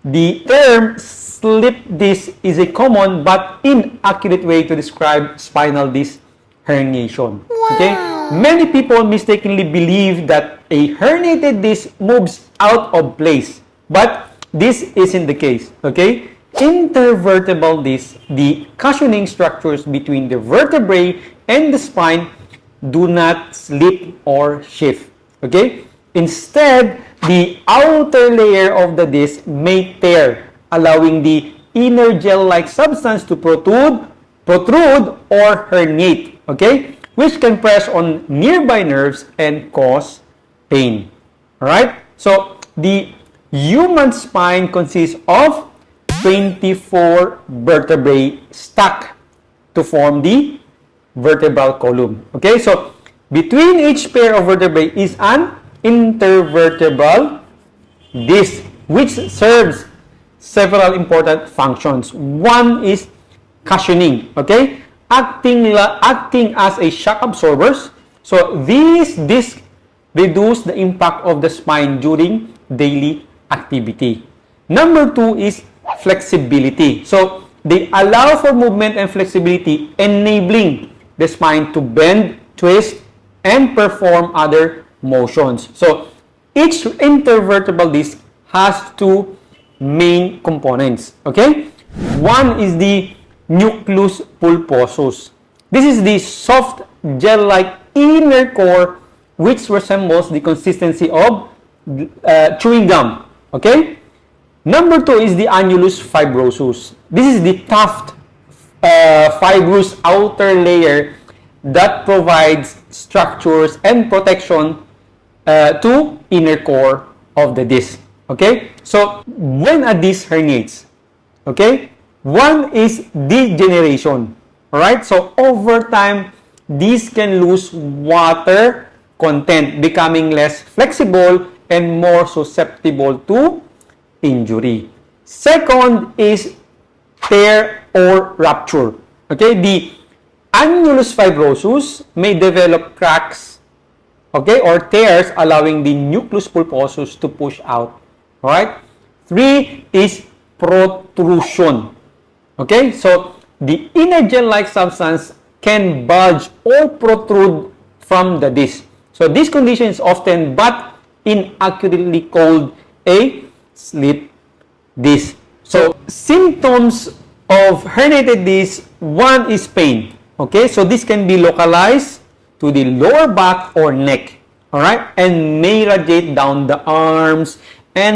The term slip disc is a common but inaccurate way to describe spinal disc herniation. Okay? Many people mistakenly believe that a herniated disc moves out of place, but this isn't the case. Okay? Intervertebral disc, the cushioning structures between the vertebrae and the spine, do not slip or shift. Okay? Instead, the outer layer of the disc may tear, allowing the inner gel-like substance to protrude or herniate, okay? Which can press on nearby nerves and cause pain. Alright? So, the human spine consists of 24 vertebrae stacked to form the vertebral column. Okay? So, between each pair of vertebrae is an intervertebral disc, which serves several important functions. One is cushioning, okay? Acting as a shock absorbers. So these discs reduce the impact of the spine during daily activity. Number two is flexibility. So they allow for movement and flexibility, enabling the spine to bend, twist, and perform other motions. So each intervertebral disc has two main components. Okay? One is the nucleus pulposus. This is the soft gel-like inner core which resembles the consistency of chewing gum. Okay? Number two is the annulus fibrosus. This is the tough fibrous outer layer that provides structures and protection to inner core of the disc. Okay? So, when a disc herniates, okay, one is degeneration. Alright? So, over time, disc can lose water content, becoming less flexible and more susceptible to injury. Second is tear or rupture. Okay? The annulus fibrosus may develop cracks, okay, or tears, allowing the nucleus pulposus to push out. Alright? Three is protrusion. Okay? So, the inner gel-like substance can bulge or protrude from the disc. So, this condition is often but inaccurately called a slip disc. So, symptoms of herniated disc, one is pain. Okay? So, this can be localized to the lower back or neck. Alright? And may radiate down the arms,